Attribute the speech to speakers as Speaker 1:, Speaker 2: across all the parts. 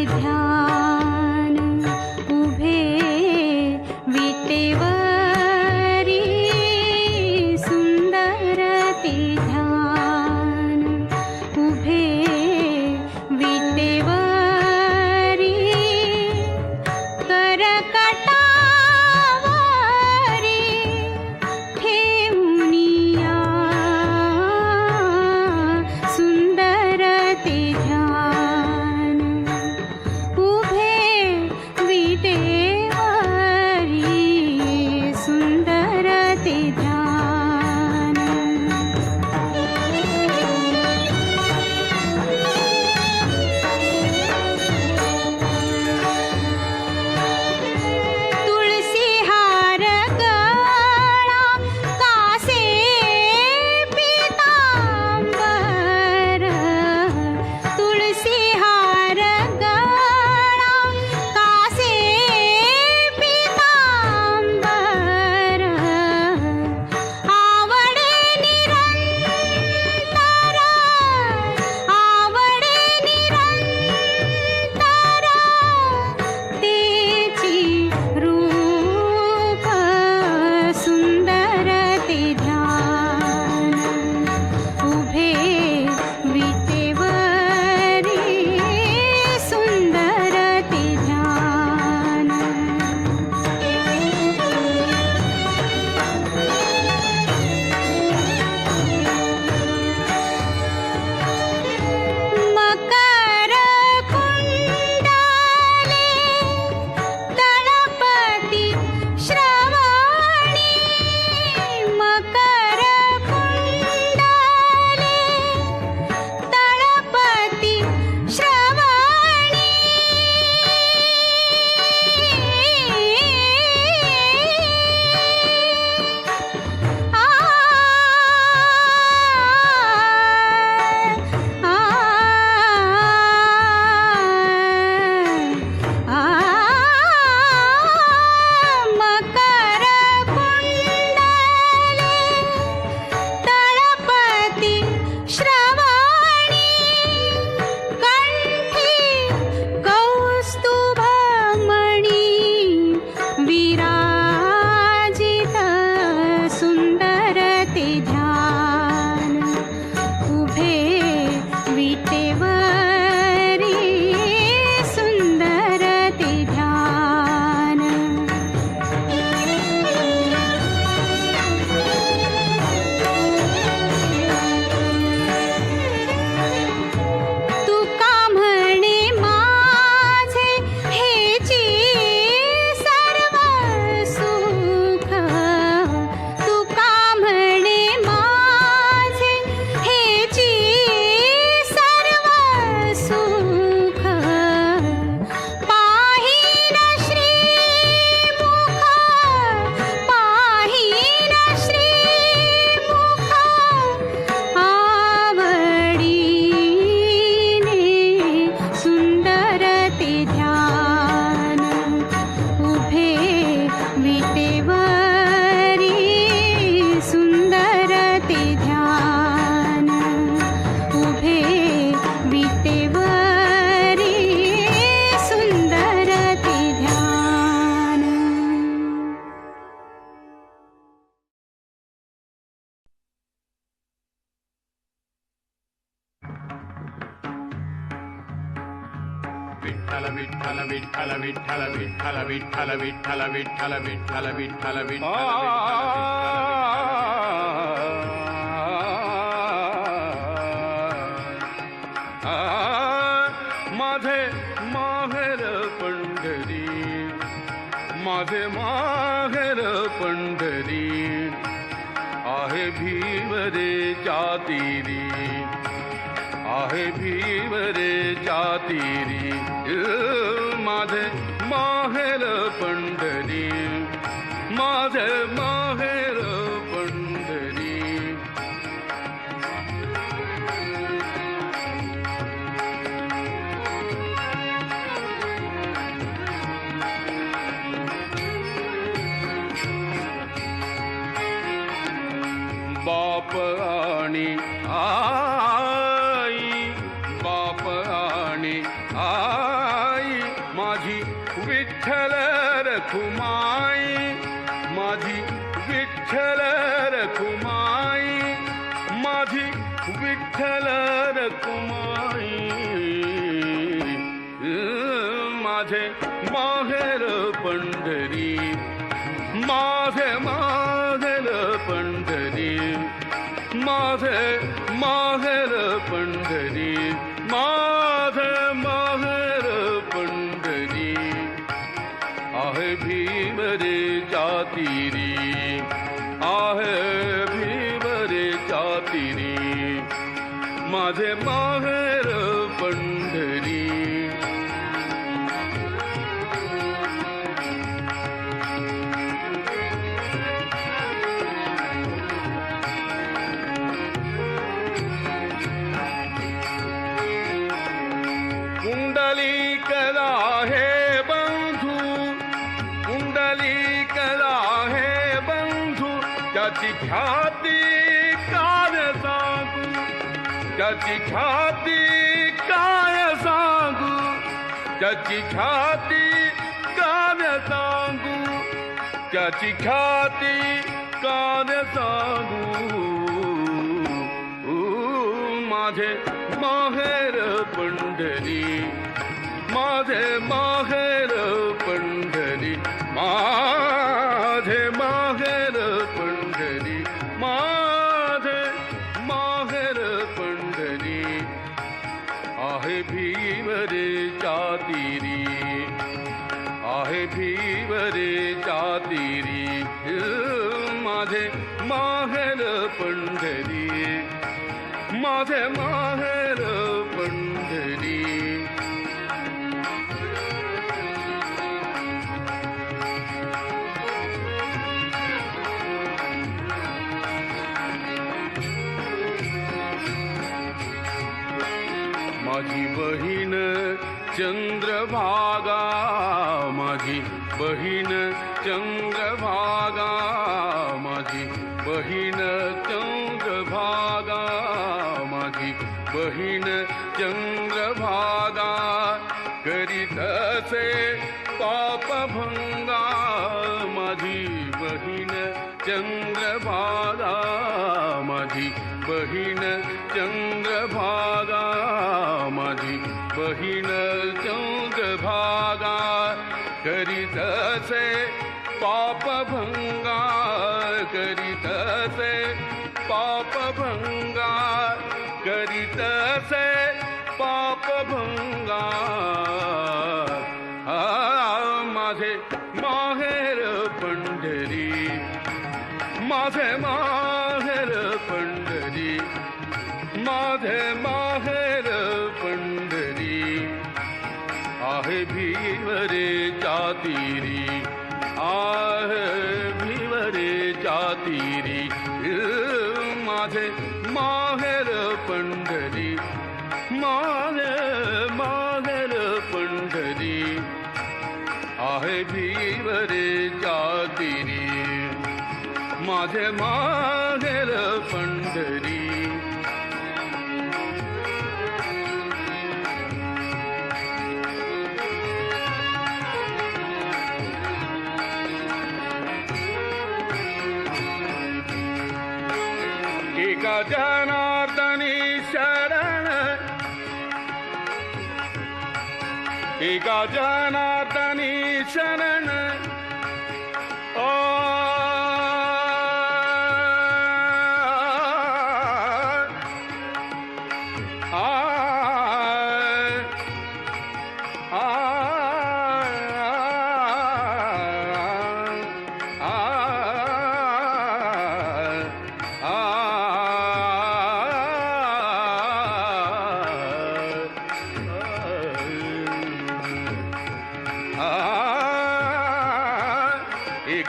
Speaker 1: ध्यान उभे विटेवरी सुंदर ते ध्यान उभे विटेवरी करकटावरी ठेवूनिया सुंदर ते ध्यान उभे विटेवरी सुंदर ते ध्यान तुळसी हार गळा कासे पीतांबर तुळसी हार गळा कासे पीतांबर आवडे निरंतर तेची रूप सुंदर ते ध्यान उभे विटेवरी सुंदर ते ध्यान मकर कुंडले तळपती श्रवणी मकर कुंडले तळपती श्रवणी मकर कुंडले तळपती श्रवणी कंठी कौस्तुभमणी विराजित सुंदर ते ध्यान उभे विटेवरी सुंदर ते ध्यान तुका म्हणे माझे हेची सर्व सुख तुका म्हणे माझे हेची सर्व सुख पाहिन श्रीमुख पाहिन श्रीमुख आवडीने सुंदर ते ध्यान उभे विटेवरी सुंदर ते ध्यान उभे विटेवरी सुंदर ते ध्यान
Speaker 2: विठ्ठल विठ्ठल विठ्ठल विठ्ठल विठ्ठल विठ्ठल विठ्ठल विठ्ठल विठ्ठल विठ्ठल
Speaker 3: माझे माहेर पंढरी माझे माहेर पंढरी आहे भीवरे जातीरी आहे भीवरे जातीरी माझे माहेर पंढरी माझे माहेर पंढरी बाप आणि आई बाप आणि आई रखुमाई माझी विठ्ठल रखुमाई माझे माहेर पंढरी माझे माहेर पंढरी माझे माहेर पंढरी माझे माहेर पंढरी आहे भीमरे जातीरी आहे भीमरे जातीरी माझे माहेर पंढरी कुंडलिक आहे बंधू कुंडलिक आहे बंधू त्याची ख्याती काय सांगू त्याची ख्याती काय सांगू त्याची ख्याती काय सांगू त्याची ख्याती काय सांगू माझे माहेर पंढरी माझे माहेर पंढरी माझे माहेर पंढरी माझे माहेर पंढरी आहे भीमरे जातीरी आहे भीमरे जातीरी माझे माहेर पंढरी माझे माहेर पंढरी माझी बहीण चंद्रभागा माझी बहीण चंद्रभागा माझी बहीण चंद्रभागा माझी बहीण चंद्रभागा करीत असे पापभंगा माझी बहीण चंद्रभागा माझी बहीण चंद्रभागा माझी बहीण चंद्रभागा करीत असे पापभंगा करीत असे पापभंगा करीत असे पापभंगा माझे माहेर पंढरी माझे माहेर पंढरी माझे माहेर पंढरी आहे भीमरे जातीरी आहे भीमरे जातीरी माझे माहेर पंढरी माझे माहेर पंढरी आहे भीमरे जातीरी माझे माहेर पंढरी एका जनार्दनी शरण एका जनार्दनी शरण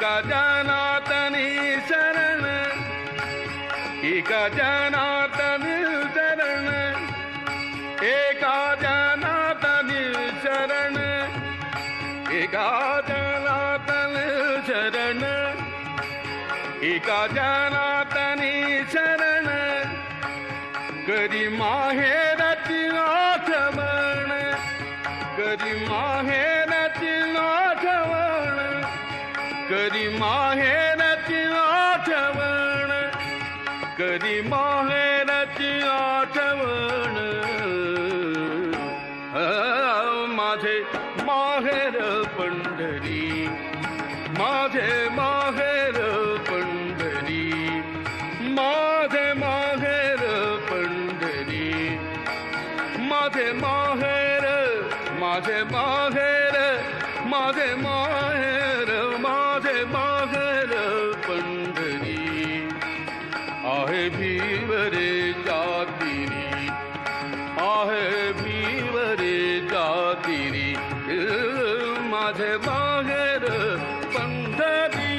Speaker 3: एका जनार्दनी शरण एका जनार्दनी शरण एका जनार्दनी शरण एका जनार्दनी शरण एका जनार्दनी शरण करी माहेरची आठवण करी माहेरची आठवण करी माहेरची आठवण कधी माहेरची आठवण माझे माहेर पंढरी, माझे माहेर पंढरी, माझे माहेर पंढरी, माझे माहेर, माझे माहेर, माझे माहेर, माझे माहेर पंढरी आहे भीवरे जातिरी, आहे भीवरे जातिरी माझे माहेर पंढरी.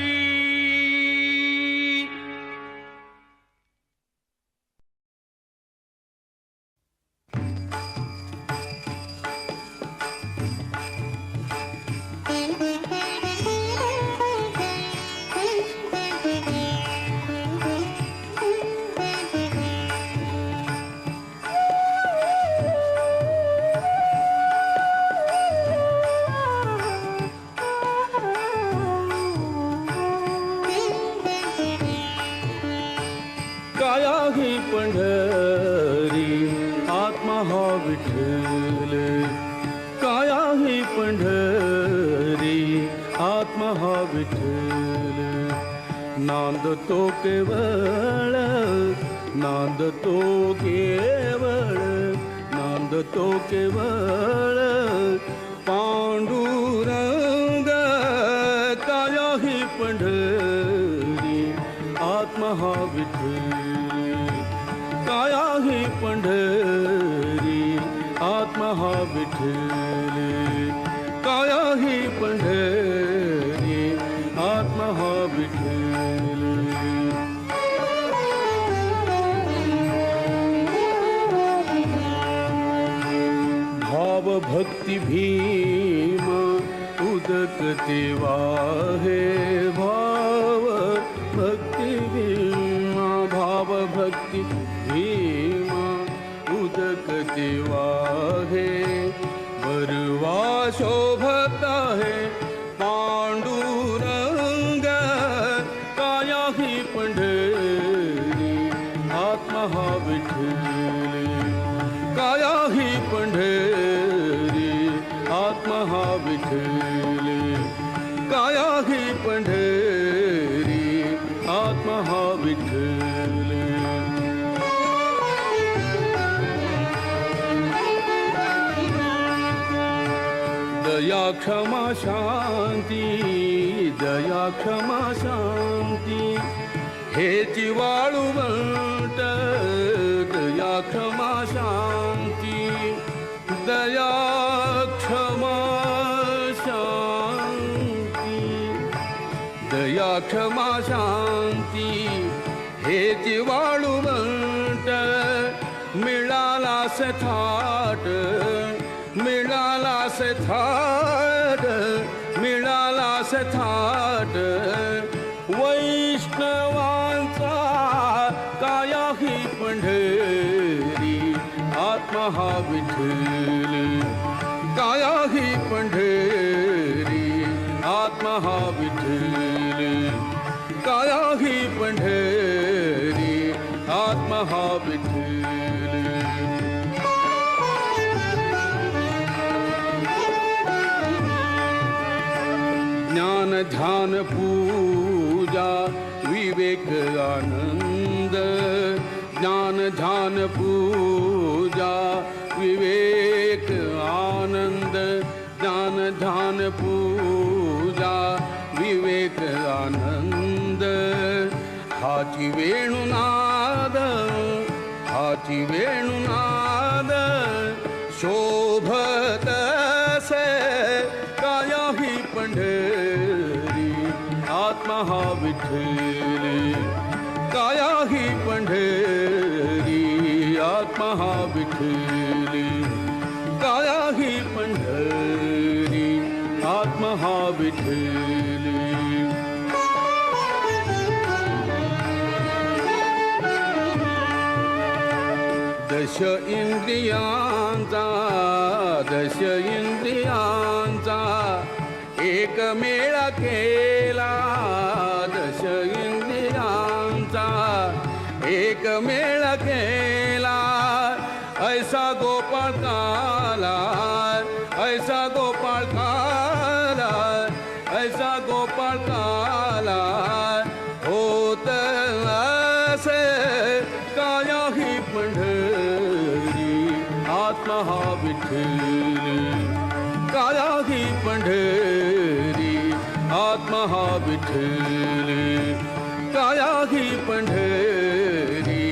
Speaker 3: पंढरी आत्मा हा विठ्ठल, काया ही पंढरी आत्मा हा विठ्ठल. नांदतो केवळ, नांदतो केवळ, नांदतो केवळ पांडुरंग. काया ही पंढरी आत्मा हा विठ्ठल, काया ही पंढरी आत्मा हा विठ्ठल, काया ही पंढरी आत्मा हा विठ्ठल. भाव भक्ती भीम उदकते वाहे, भाव भक्ती भीमा, भाव भक्ती भीमा उदकते वाहे. बरवा शोभत है पांडुरंग, काया ही पंढरी आत्मा हा विठ्ठल, काया ही पंढरी आत्मा हा विठ्ठल, काया ही पंढरी आत्मा हा विठ्ठल. दया क्षमा शांती, दया क्षमा शांती हेची वाळुवंट. दया क्षमा शांती, दया क्षमा शांती, दया क्षमा शांती हेची वाळुवंट. मिळाला थाट, मिळाला थाट, मिळाला थाट वैष्णवांचा. काया ही पंढरी आत्मा हा विठ्ठल, काया ही पंढरी आत्मा हा विठ्ठल, काया ही पंढरी आत्मा हा विठ्ठल. ज्ञान ध्यान पूजा विवेक आनंद, ज्ञान ध्यान पूजा विवेक आनंद, ज्ञान ध्यान पूजा विवेक आनंद. हाची वेणुनाद, हाची वेणुनाद शोभत से. काया ही पंढरी आत्मा हा विठ्ठल, काया ही पंढरी आत्मा हा विठ्ठल, काया ही पंढरी आत्मा हा विठ्ठल. दश इंद्रियांचा, दश इंद्रियांचा एक मेळा केला. दश इंद्रियांचा एक मेळा केला ऐसा गोपाळ काला ऐसा गोपाळ काला ऐसा गोपाळ काला होत असे काया ही पंढरी आत्मा हा विठ्ठल काया ही पंढरी आत्मा हा विठ्ठल काया ही पंढरी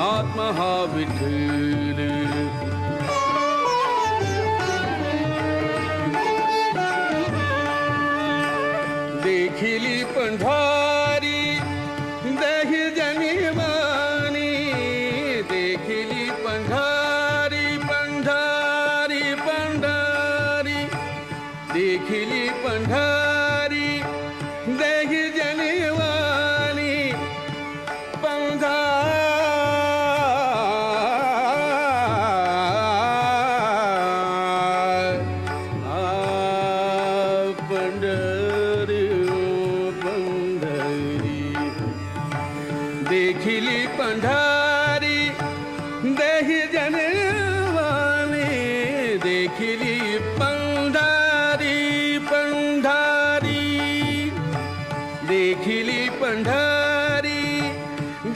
Speaker 3: आत्मा हा विठ्ठल देखिली पंढारी देही जनिवानी देखिली पंढारी पंढारी पंढारी देखिली पंढारी देही जनिवानी पंढरी देखिली पंढारी देही जनवानी देखिली पंढारी पंढारी देखिली पंढारी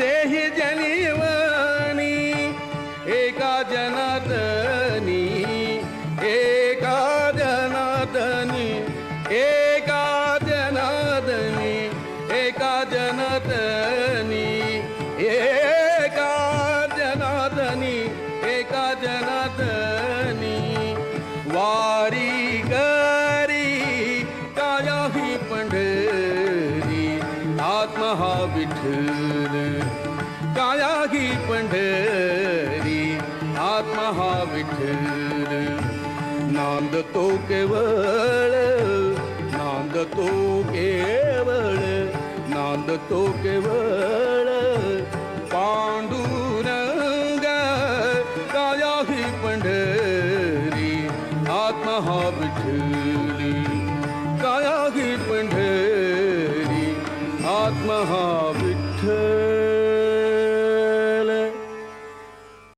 Speaker 3: देही जनवानी एका जनातनी एका जनातनी एका जनातनी एका जनातनी एका जनातनी एका जनातनी वारी करी काया ही पंढरी आत्मा हा विठ्ठल काया ही पंढरी आत्मा हा विठ्ठल नांदतो केवळ नांदतो केवळ नांदतो केवळ